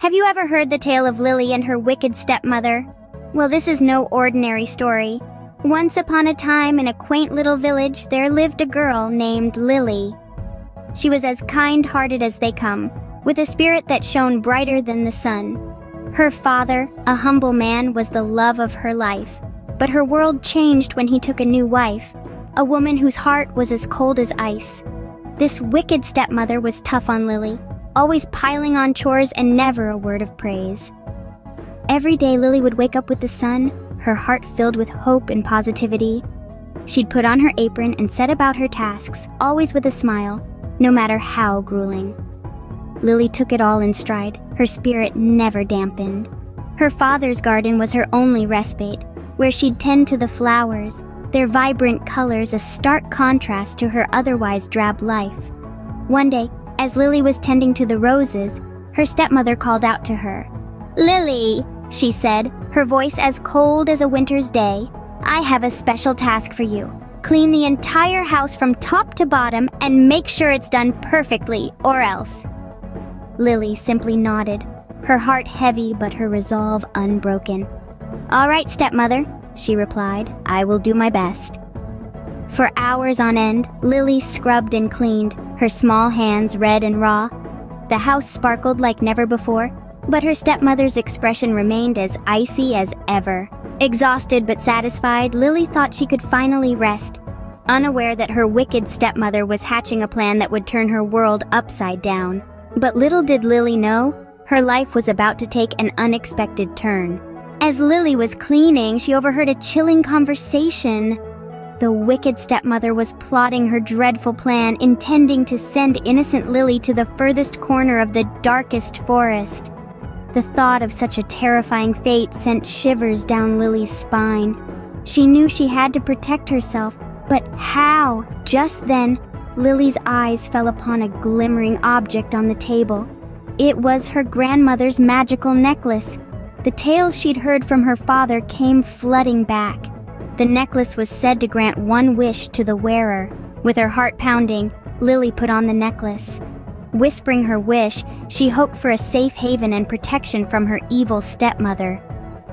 Have you ever heard the tale of Lily and her wicked stepmother? Well, this is no ordinary story. Once upon a time in a quaint little village, there lived a girl named Lily. She was as kind-hearted as they come, with a spirit that shone brighter than the sun. Her father, a humble man, was the love of her life, but her world changed when he took a new wife, a woman whose heart was as cold as ice. This wicked stepmother was tough on Lily, always piling on chores and never a word of praise. Every day Lily would wake up with the sun, her heart filled with hope and positivity. She'd put on her apron and set about her tasks, always with a smile, no matter how grueling. Lily took it all in stride, her spirit never dampened. Her father's garden was her only respite, where she'd tend to the flowers, their vibrant colors a stark contrast to her otherwise drab life. One day, as Lily was tending to the roses, her stepmother called out to her. "Lily," she said, her voice as cold as a winter's day, "I have a special task for you. Clean the entire house from top to bottom and make sure it's done perfectly, or else." Lily simply nodded, her heart heavy but her resolve unbroken. "All right, stepmother," she replied, "I will do my best." For hours on end, Lily scrubbed and cleaned, her small hands red and raw. The house sparkled like never before, but her stepmother's expression remained as icy as ever. Exhausted but satisfied, Lily thought she could finally rest, unaware that her wicked stepmother was hatching a plan that would turn her world upside down. But little did Lily know, her life was about to take an unexpected turn. As Lily was cleaning, she overheard a chilling conversation. The wicked stepmother was plotting her dreadful plan, intending to send innocent Lily to the furthest corner of the darkest forest. The thought of such a terrifying fate sent shivers down Lily's spine. She knew she had to protect herself, but how? Just then, Lily's eyes fell upon a glimmering object on the table. It was her grandmother's magical necklace. The tales she'd heard from her father came flooding back. The necklace was said to grant one wish to the wearer. With her heart pounding, Lily put on the necklace. Whispering her wish, she hoped for a safe haven and protection from her evil stepmother.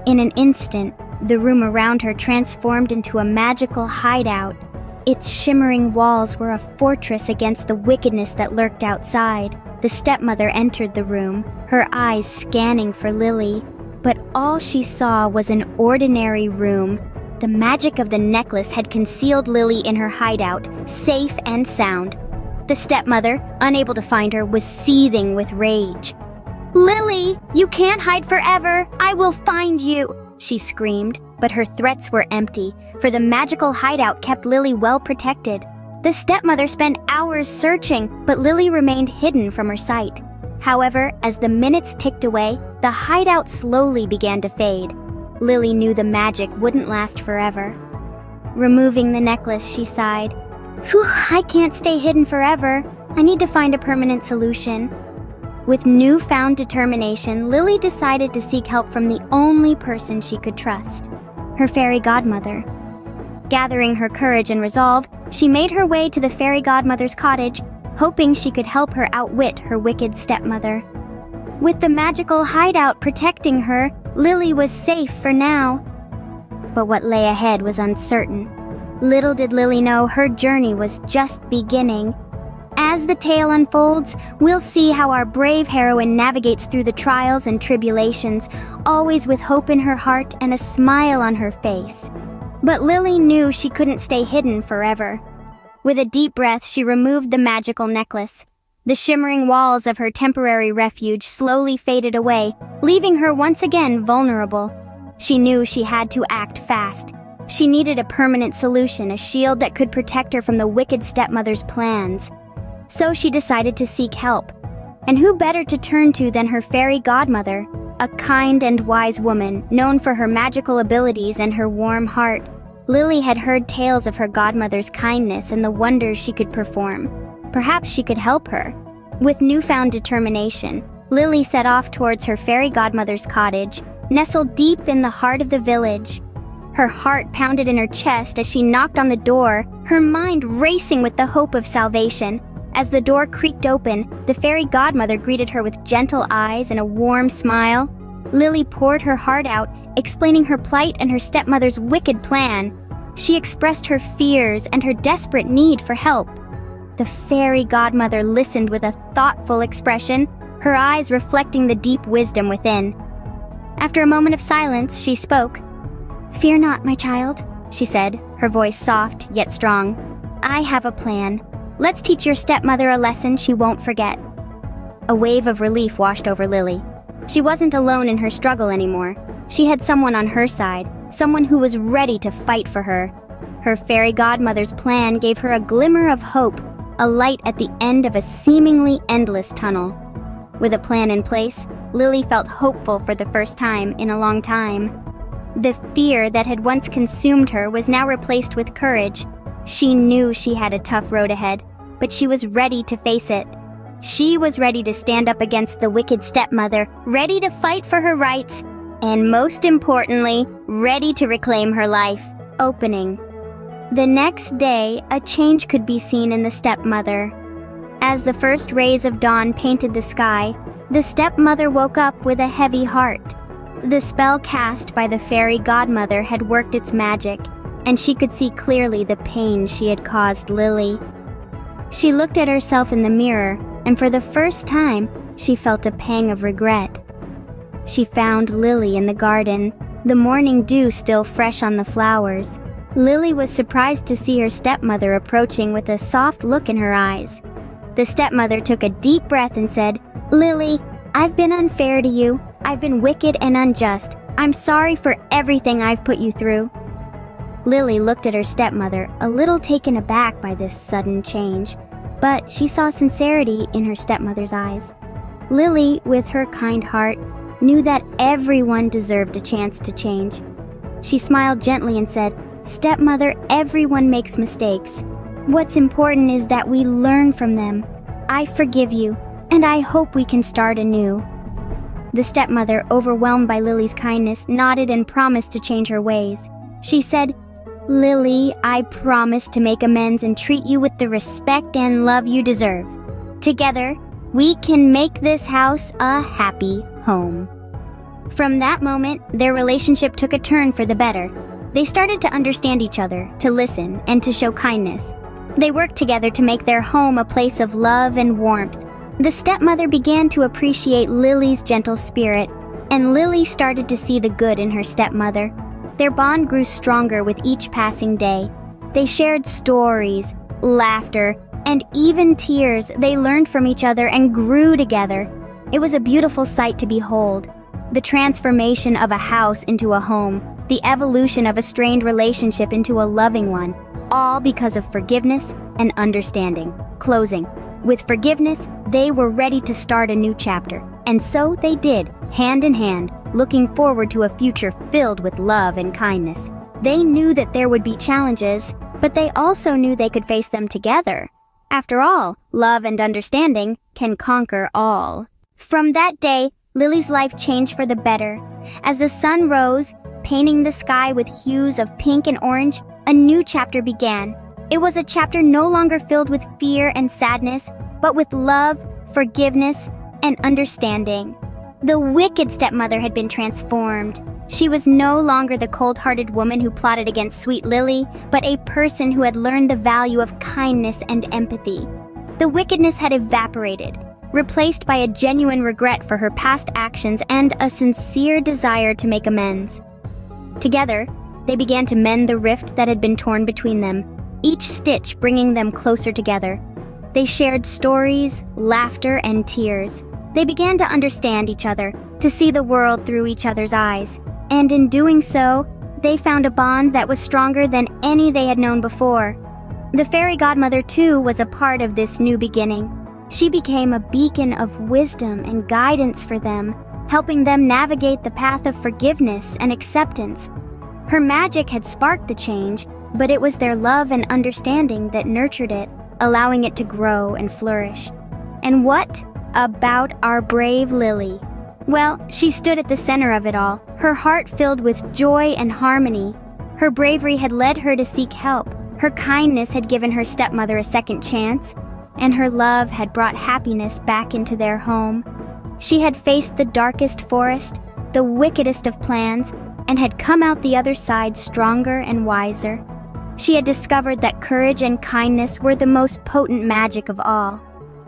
In an instant, the room around her transformed into a magical hideout. Its shimmering walls were a fortress against the wickedness that lurked outside. The stepmother entered the room, her eyes scanning for Lily. But all she saw was an ordinary room. The magic of the necklace had concealed Lily in her hideout, safe and sound. The stepmother, unable to find her, was seething with rage. "Lily, you can't hide forever! I will find you!" she screamed, but her threats were empty, for the magical hideout kept Lily well protected. The stepmother spent hours searching, but Lily remained hidden from her sight. However, as the minutes ticked away, the hideout slowly began to fade. Lily knew the magic wouldn't last forever. Removing the necklace, she sighed. "Phew, I can't stay hidden forever. I need to find a permanent solution." With newfound determination, Lily decided to seek help from the only person she could trust, her fairy godmother. Gathering her courage and resolve, she made her way to the fairy godmother's cottage, hoping she could help her outwit her wicked stepmother. With the magical hideout protecting her, Lily was safe for now. But what lay ahead was uncertain. Little did Lily know her journey was just beginning. As the tale unfolds, we'll see how our brave heroine navigates through the trials and tribulations, always with hope in her heart and a smile on her face. But Lily knew she couldn't stay hidden forever. With a deep breath, she removed the magical necklace. The shimmering walls of her temporary refuge slowly faded away, leaving her once again vulnerable. She knew she had to act fast. She needed a permanent solution, a shield that could protect her from the wicked stepmother's plans. So she decided to seek help. And who better to turn to than her fairy godmother, a kind and wise woman known for her magical abilities and her warm heart. Lily had heard tales of her godmother's kindness and the wonders she could perform. Perhaps she could help her. With newfound determination, Lily set off towards her fairy godmother's cottage, nestled deep in the heart of the village. Her heart pounded in her chest as she knocked on the door, her mind racing with the hope of salvation. As the door creaked open, the fairy godmother greeted her with gentle eyes and a warm smile. Lily poured her heart out, explaining her plight and her stepmother's wicked plan. She expressed her fears and her desperate need for help. The fairy godmother listened with a thoughtful expression, her eyes reflecting the deep wisdom within. After a moment of silence, she spoke. "Fear not, my child," she said, her voice soft yet strong. "I have a plan. Let's teach your stepmother a lesson she won't forget." A wave of relief washed over Lily. She wasn't alone in her struggle anymore. She had someone on her side, someone who was ready to fight for her. Her fairy godmother's plan gave her a glimmer of hope, a light at the end of a seemingly endless tunnel. With a plan in place, Lily felt hopeful for the first time in a long time. The fear that had once consumed her was now replaced with courage. She knew she had a tough road ahead, but she was ready to face it. She was ready to stand up against the wicked stepmother, ready to fight for her rights, and most importantly, ready to reclaim her life. Opening. The next day, a change could be seen in the stepmother. As the first rays of dawn painted the sky, the stepmother woke up with a heavy heart. The spell cast by the fairy godmother had worked its magic, and she could see clearly the pain she had caused Lily. She looked at herself in the mirror, and for the first time, she felt a pang of regret. She found Lily in the garden, the morning dew still fresh on the flowers. Lily was surprised to see her stepmother approaching with a soft look in her eyes. The stepmother took a deep breath and said, "Lily, I've been unfair to you. I've been wicked and unjust. I'm sorry for everything I've put you through." Lily looked at her stepmother, a little taken aback by this sudden change, but she saw sincerity in her stepmother's eyes. Lily, with her kind heart, knew that everyone deserved a chance to change. She smiled gently and said, "Stepmother, everyone makes mistakes. What's important is that we learn from them. I forgive you, and I hope we can start anew." The stepmother, overwhelmed by Lily's kindness, nodded and promised to change her ways. She said, "Lily, I promise to make amends and treat you with the respect and love you deserve. Together, we can make this house a happy home." From that moment, their relationship took a turn for the better. They started to understand each other, to listen, and to show kindness. They worked together to make their home a place of love and warmth. The stepmother began to appreciate Lily's gentle spirit, and Lily started to see the good in her stepmother. Their bond grew stronger with each passing day. They shared stories, laughter, and even tears. They learned from each other and grew together. It was a beautiful sight to behold. The transformation of a house into a home, the evolution of a strained relationship into a loving one, all because of forgiveness and understanding. Closing. With forgiveness, they were ready to start a new chapter, and so they did, hand in hand, looking forward to a future filled with love and kindness. They knew that there would be challenges, but they also knew they could face them together. After all, love and understanding can conquer all. From that day, Lily's life changed for the better. As the sun rose, painting the sky with hues of pink and orange, a new chapter began. It was a chapter no longer filled with fear and sadness, but with love, forgiveness, and understanding. The wicked stepmother had been transformed. She was no longer the cold-hearted woman who plotted against sweet Lily, but a person who had learned the value of kindness and empathy. The wickedness had evaporated, replaced by a genuine regret for her past actions and a sincere desire to make amends. Together, they began to mend the rift that had been torn between them, each stitch bringing them closer together. They shared stories, laughter, and tears. They began to understand each other, to see the world through each other's eyes. And in doing so, they found a bond that was stronger than any they had known before. The fairy godmother, too, was a part of this new beginning. She became a beacon of wisdom and guidance for them, helping them navigate the path of forgiveness and acceptance. Her magic had sparked the change, but it was their love and understanding that nurtured it, allowing it to grow and flourish. And what about our brave Lily? Well, she stood at the center of it all, her heart filled with joy and harmony. Her bravery had led her to seek help. Her kindness had given her stepmother a second chance. and her love had brought happiness back into their home. She had faced the darkest forest, the wickedest of plans, and had come out the other side stronger and wiser. She had discovered that courage and kindness were the most potent magic of all.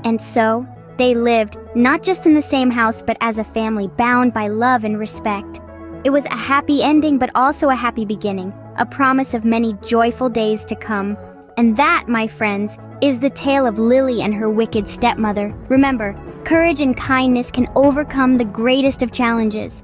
And so, they lived, not just in the same house but as a family bound by love and respect. It was a happy ending but also a happy beginning, a promise of many joyful days to come. And that, my friends, is the tale of Lily and her wicked stepmother. Remember, courage and kindness can overcome the greatest of challenges.